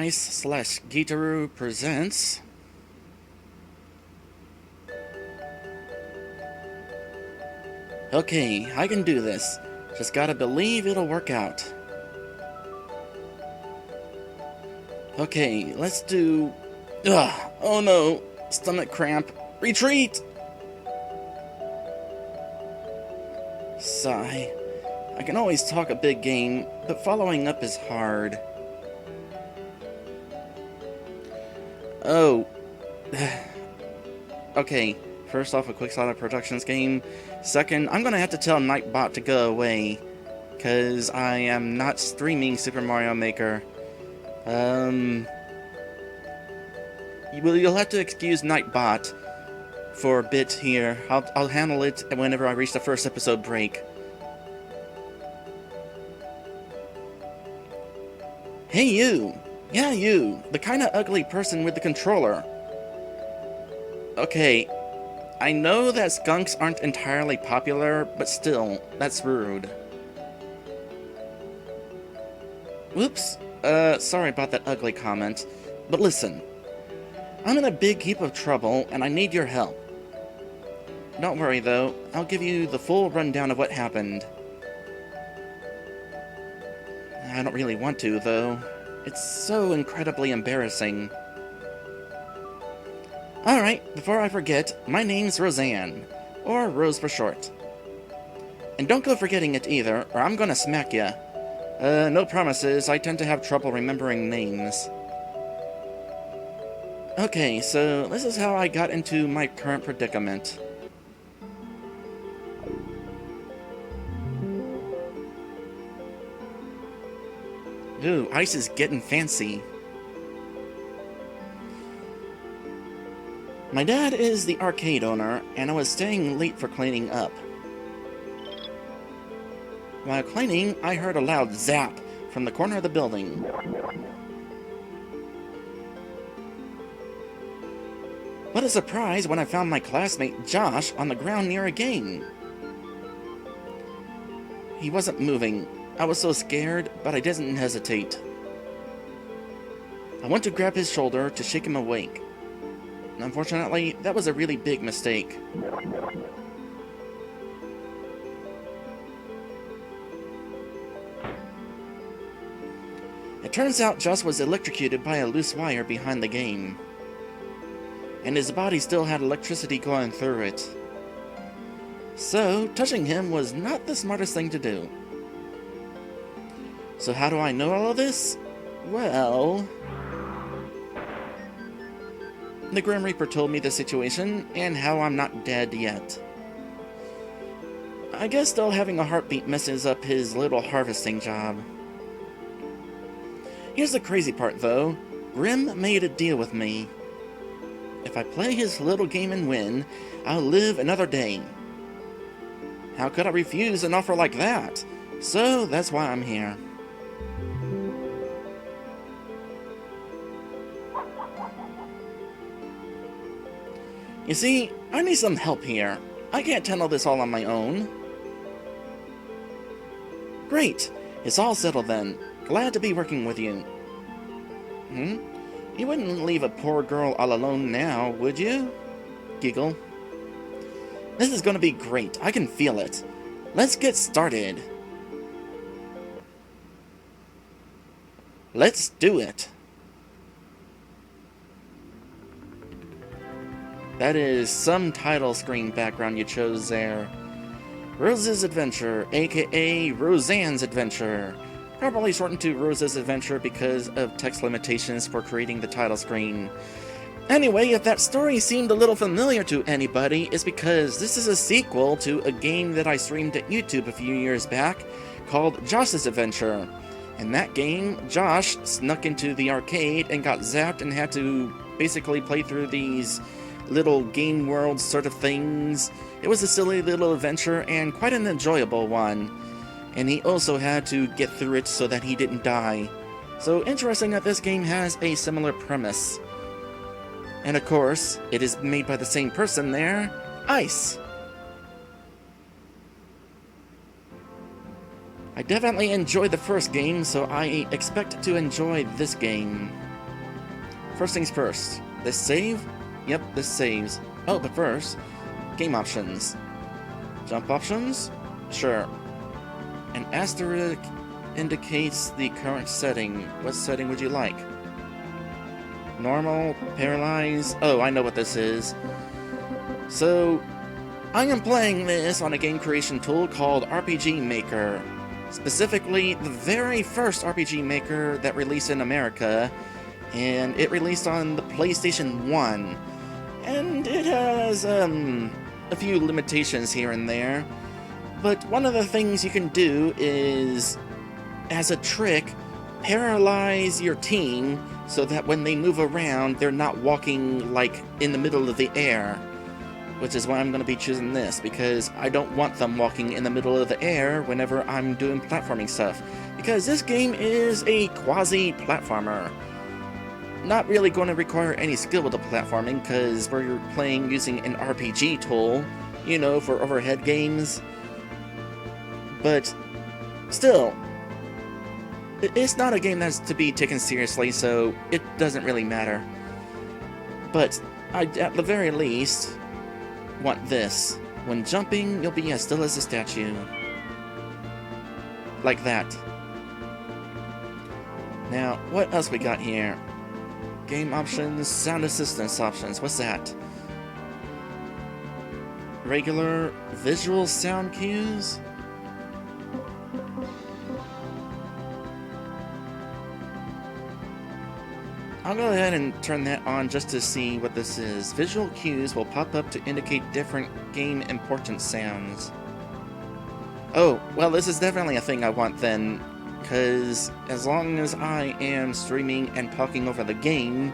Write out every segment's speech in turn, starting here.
Ice slash Gitaru presents... Okay, I can do this. Just gotta believe it'll work out. Okay, let's do... Ugh, oh no, stomach cramp. Retreat! Sigh. I can always talk a big game, but following up is hard. Oh. Okay, first off, a quick Sonic Productions game. Second, I'm gonna have to tell Nightbot to go away, because I am not streaming Super Mario Maker. You'll have to excuse Nightbot for a bit here. I'll handle it whenever I reach the first episode break. Hey you! Yeah, you! The kinda ugly person with the controller. Okay, I know that skunks aren't entirely popular, but still, that's rude. Whoops. Sorry about that ugly comment. But listen, I'm in a big heap of trouble, and I need your help. Don't worry, though. I'll give you the full rundown of what happened. I don't really want to, though. It's so incredibly embarrassing. Alright, before I forget, my name's Roseanne. Or Rose for short. And don't go forgetting it either, or I'm gonna smack ya. No promises. I tend to have trouble remembering names. Okay, so this is how I got into my current predicament. Ooh, ice is getting fancy. My dad is the arcade owner, and I was staying late for cleaning up. While cleaning, I heard a loud zap from the corner of the building. What a surprise when I found my classmate Josh on the ground near a game. He wasn't moving. I was so scared, but I didn't hesitate. I went to grab his shoulder to shake him awake. Unfortunately, that was a really big mistake. It turns out Josh was electrocuted by a loose wire behind the game. And his body still had electricity going through it. So, touching him was not the smartest thing to do. So how do I know all of this? Well... the Grim Reaper told me the situation, and how I'm not dead yet. I guess still having a heartbeat messes up his little harvesting job. Here's the crazy part, though. Grim made a deal with me. If I play his little game and win, I'll live another day. How could I refuse an offer like that? So that's why I'm here. You see, I need some help here. I can't handle this all on my own. Great! It's all settled then. Glad to be working with you. You wouldn't leave a poor girl all alone now, would you? Giggle. This is gonna be great. I can feel it. Let's get started. Let's do it. That is some title screen background you chose there. Rose's Adventure, aka Roseanne's Adventure. Probably shortened to Rose's Adventure because of text limitations for creating the title screen. Anyway, if that story seemed a little familiar to anybody, it's because this is a sequel to a game that I streamed at YouTube a few years back called Josh's Adventure. In that game, Josh snuck into the arcade and got zapped and had to basically play through these little game world sort of things. It was a silly little adventure and quite an enjoyable one. And he also had to get through it so that he didn't die. So interesting that this game has a similar premise. And of course, it is made by the same person there, Ice. I definitely enjoyed the first game, so I expect to enjoy this game. first things first. This save? Yep, this saves. Oh, but first, game options. Jump options? Sure. An asterisk indicates the current setting. What setting would you like? Normal, paralyze. Oh, I know what this is. So, I am playing this on a game creation tool called RPG Maker. Specifically, the very first RPG Maker that released in America, and it released on the PlayStation 1. And it has, a few limitations here and there. But one of the things you can do is, as a trick, paralyze your team so that when they move around, they're not walking, like, in the middle of the air. Which is why I'm going to be choosing this, because I don't want them walking in the middle of the air whenever I'm doing platforming stuff. Because this game is a quasi-platformer. Not really going to require any skill with the platforming, because we're playing using an RPG tool, you know, for overhead games. But, still, it's not a game that's to be taken seriously, so it doesn't really matter. But, at the very least, want this. When jumping, you'll be as still as a statue. Like that. Now, what else we got here? Game options, sound assistance options. What's that? Regular visual sound cues? I'll go ahead and turn that on just to see what this is. Visual cues will pop up to indicate different game importance sounds. Oh, well, this is definitely a thing I want then, because as long as I am streaming and talking over the game,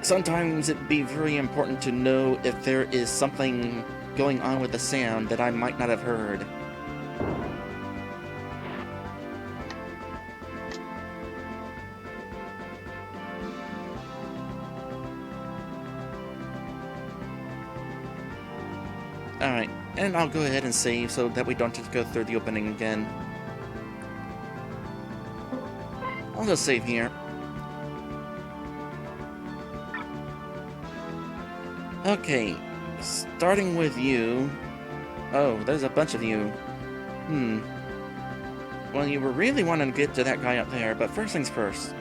sometimes it'd be very important to know if there is something going on with the sound that I might not have heard. Alright, and I'll go ahead and save so that we don't have to go through the opening again. I'll just save here. Okay, starting with you. Oh, there's a bunch of you. Well, you were really wanting to get to that guy up there, but first things first.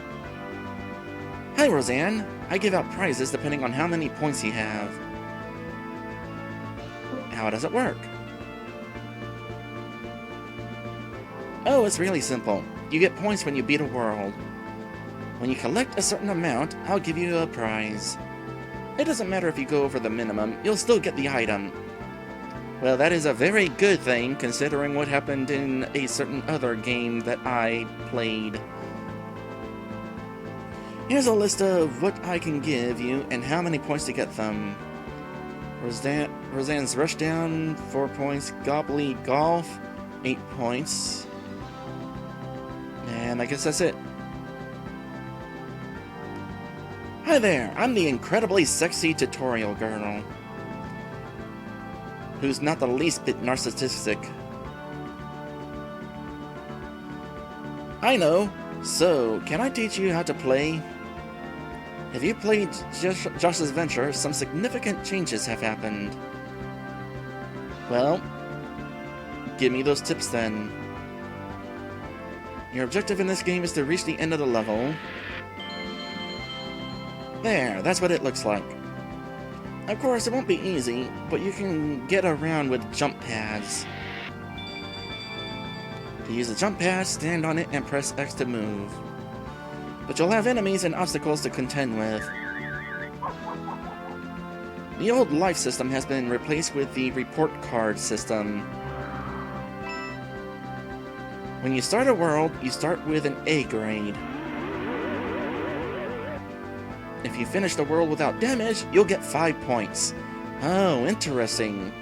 Hi, Roseanne. I give out prizes depending on how many points you have. How does it work? Oh, it's really simple. You get points when you beat a world. When you collect a certain amount, I'll give you a prize. It doesn't matter if you go over the minimum, you'll still get the item. Well, that is a very good thing, considering what happened in a certain other game that I played. Here's a list of what I can give you and how many points to get them. Roseanne's Rushdown, 4 points. Gobbly Golf, 8 points. And I guess that's it. Hi there, I'm the incredibly sexy tutorial girl, who's not the least bit narcissistic. I know. So, can I teach you how to play? Have you played Josh's Adventure? Some significant changes have happened. Well, give me those tips then. Your objective in this game is to reach the end of the level. There, that's what it looks like. Of course, it won't be easy, but you can get around with jump pads. To use the jump pad, stand on it and press X to move. But you'll have enemies and obstacles to contend with. The old life system has been replaced with the report card system. When you start a world, you start with an A grade. If you finish the world without damage, you'll get 5 points. Oh, interesting.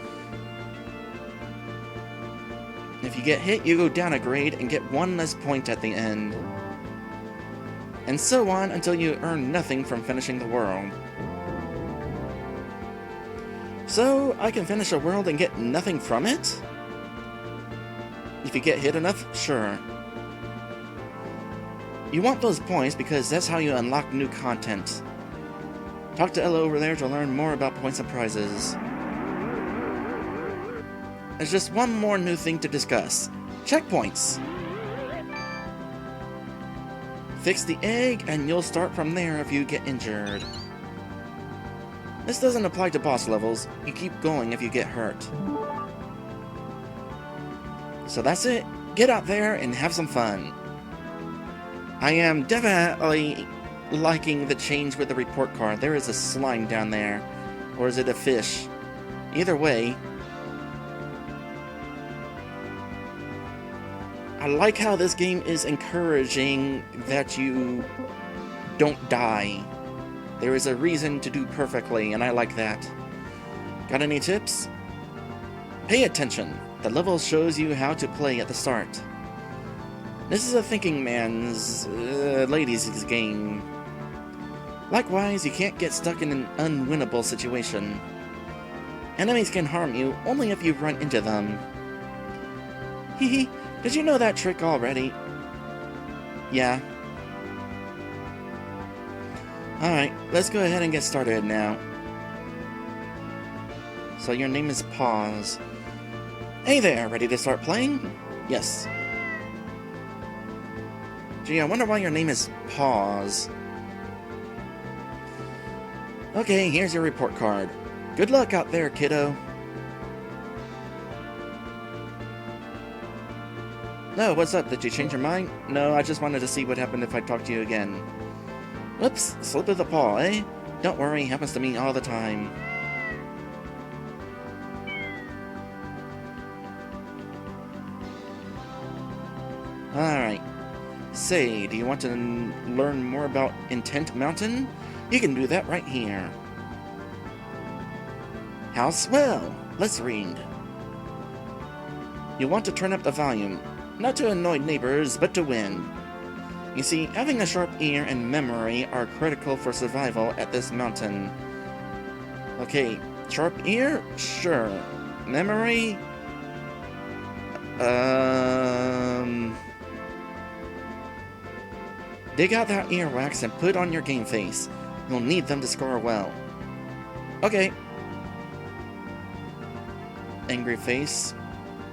If you get hit, you go down a grade and get 1 less point at the end. And so on until you earn nothing from finishing the world. So, I can finish a world and get nothing from it? If you get hit enough, sure. You want those points because that's how you unlock new content. Talk to Ella over there to learn more about points and prizes. There's just one more new thing to discuss. Checkpoints! Fix the egg, and you'll start from there if you get injured. This doesn't apply to boss levels. You keep going if you get hurt. So that's it. Get out there and have some fun. I am definitely liking the change with the report card. There is a slime down there. Or is it a fish? Either way, I like how this game is encouraging that you don't die. There is a reason to do perfectly, and I like that. Got any tips? Pay attention. The level shows you how to play at the start. This is a thinking man's, ladies' game. Likewise, you can't get stuck in an unwinnable situation. Enemies can harm you only if you run into them. Hehe, did you know that trick already? Yeah. Alright, let's go ahead and get started now. So your name is Paws. Hey there, ready to start playing? Yes. Gee, I wonder why your name is Paws. Okay, here's your report card. Good luck out there, kiddo. No, what's up? Did you change your mind? No, I just wanted to see what happened if I talked to you again. Whoops, slip of the paw, eh? Don't worry, happens to me all the time. Alright. Say, do you want to learn more about Intent Mountain? You can do that right here. How swell! Let's read. You want to turn up the volume, not to annoy neighbors, but to win. You see, having a sharp ear and memory are critical for survival at this mountain. Okay, sharp ear? Sure. Memory? Dig out that earwax and put on your game face. You'll need them to score well. Okay. Angry face.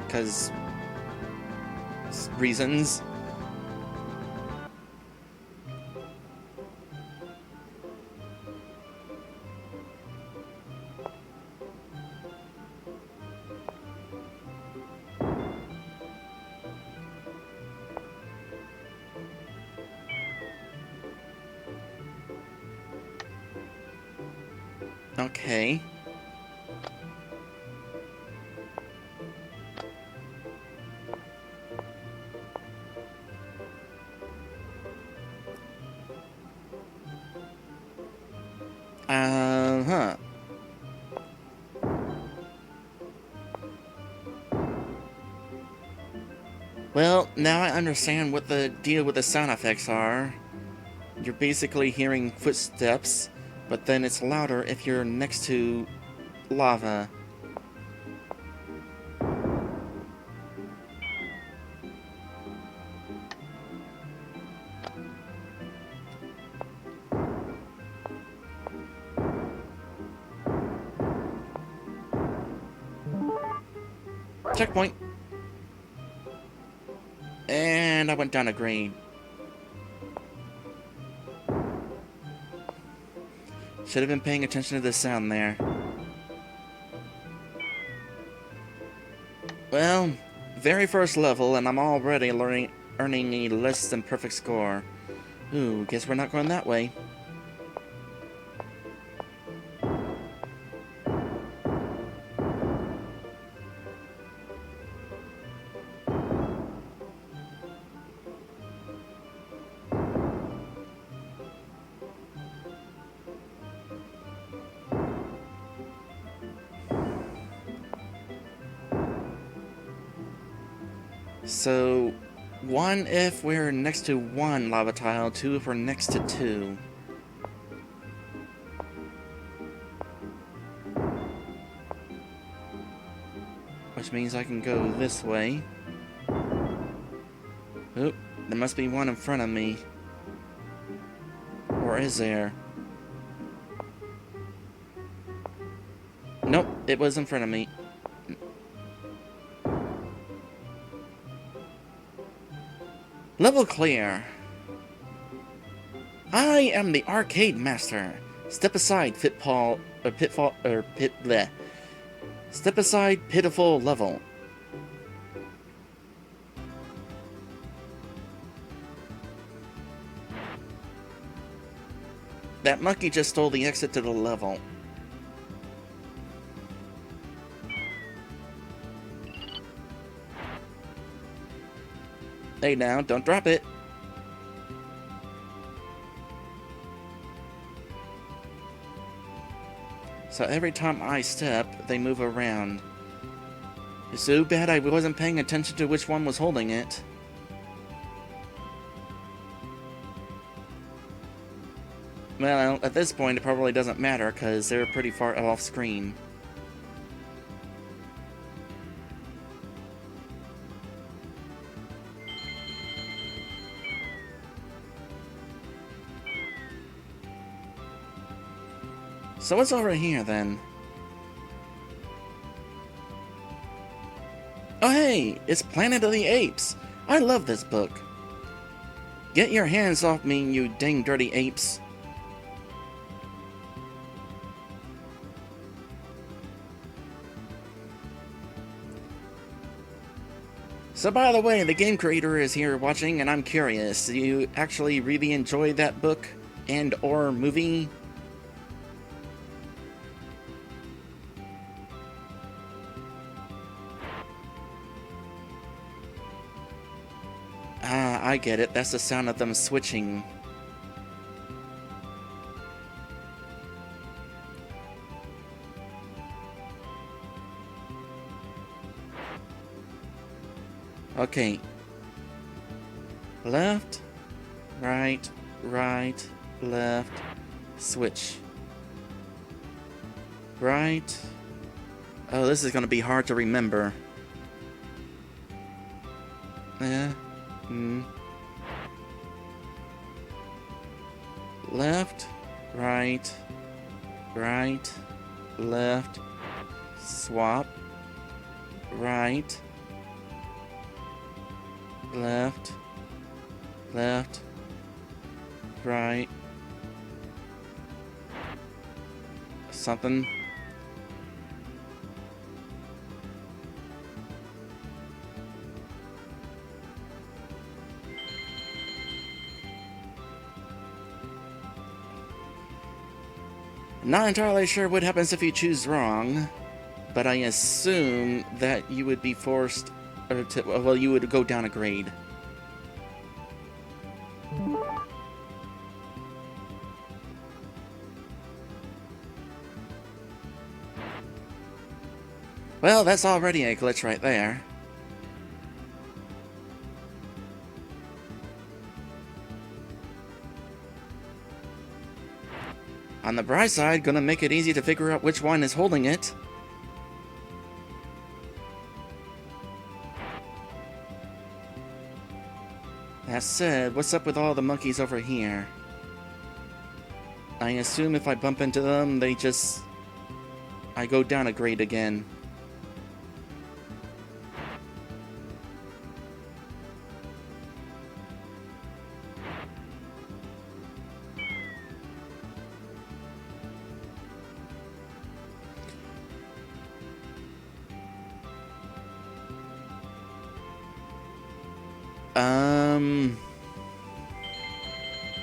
'Cause reasons. Okay. Huh. Well, now I understand what the deal with the sound effects are. You're basically hearing footsteps, but then it's louder if you're next to lava. Checkpoint. And I went down a grade. Should have been paying attention to the sound there. Well, very first level, and I'm already earning a less than perfect score. Ooh, guess we're not going that way. So, 1 if we're next to 1 lava tile, 2 if we're next to 2. Which means I can go this way. Oop, there must be one in front of me. Or is there? Nope, it was in front of me. Level clear. I am the arcade master. Step aside, pitfall, or pitfall, or pit, bleh. Step aside, pitiful level. That monkey just stole the exit to the level. Hey now, don't drop it. So every time I step, they move around. It's so bad I wasn't paying attention to which one was holding it. Well, at this point it probably doesn't matter because they're pretty far off screen. So what's over here then? Oh hey, it's Planet of the Apes! I love this book. Get your hands off me, you dang dirty apes. So by the way, the game creator is here watching and I'm curious, do you actually really enjoy that book and or movie? Ah, I get it. That's the sound of them switching. Okay. Left, right, right, left, switch. Right. Oh, this is going to be hard to remember. Left, right, right, left, swap, right, left, left, right, something. Not entirely sure what happens if you choose wrong, but I assume that you would be forced, or to, well, you would go down a grade. Well, that's already a glitch right there. On the bright side, gonna make it easy to figure out which one is holding it. That said, what's up with all the monkeys over here? I assume if I bump into them, I go down a grade again.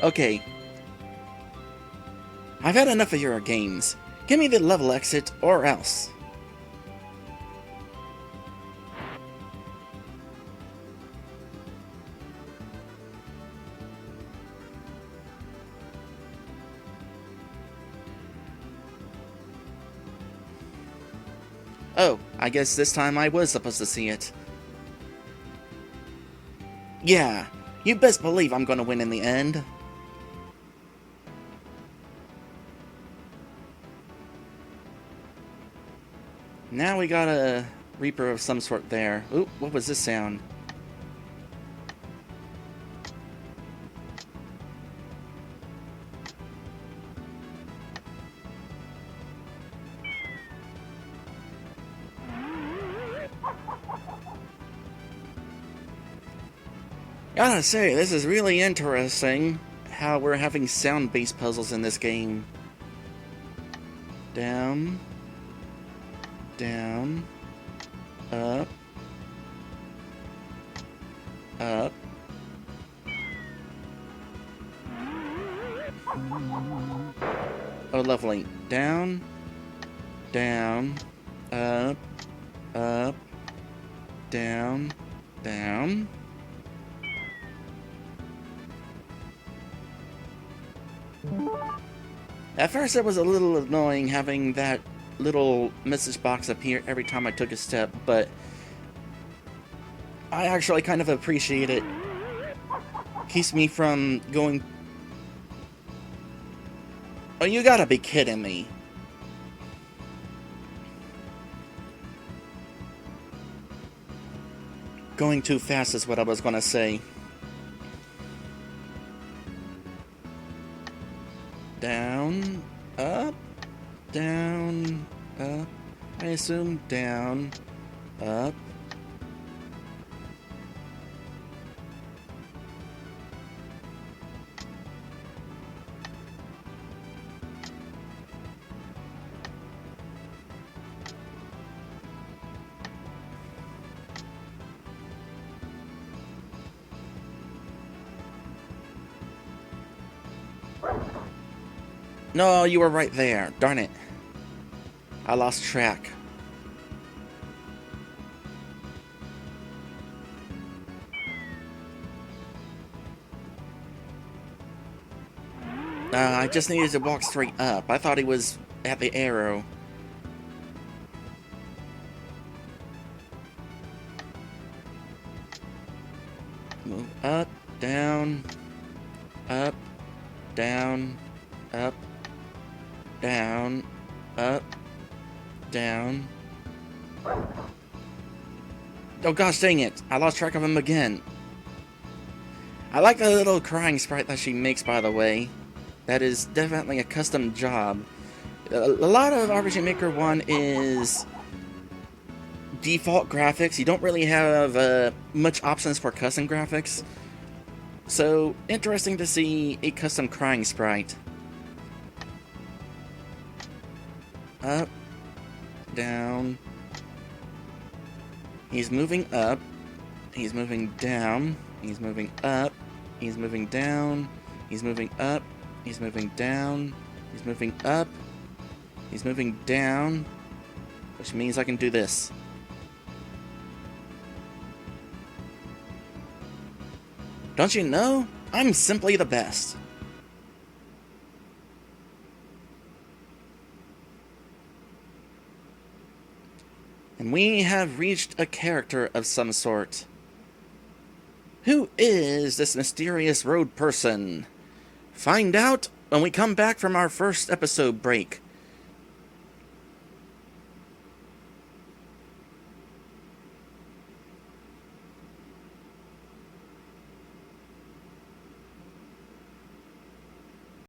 Okay. I've had enough of your games. Give me the level exit, or else. Oh, I guess this time I was supposed to see it. Yeah, you best believe I'm gonna win in the end. Now we got a Reaper of some sort there. Oop, what was this sound? Gotta say, this is really interesting how we're having sound-based puzzles in this game. Down, down, up, up. Oh, lovely. Down, down, up, up, down, down. At first it was a little annoying having that little message box appear every time I took a step, but I actually kind of appreciate it. Keeps me from going... Oh, you gotta be kidding me. Going too fast is what I was gonna say. Down, up, down, up. I assume down, up. No, you were right there. Darn it. I lost track. I just needed to walk straight up. I thought he was at the arrow. Move up, down, up, down, up, down, up, down. Oh gosh dang it, I lost track of him again. I like the little crying sprite that she makes, by the way. That is definitely a custom job. A lot of RPG Maker 1 is default graphics. You don't really have much options for custom graphics. So, interesting to see a custom crying sprite. Up, down. He's moving up. He's moving down. He's moving up. He's moving down. He's moving up. He's moving down. He's moving up. He's moving down. Which means I can do this. Don't you know? I'm simply the best. And we have reached a character of some sort. Who is this mysterious road person? Find out when we come back from our first episode break.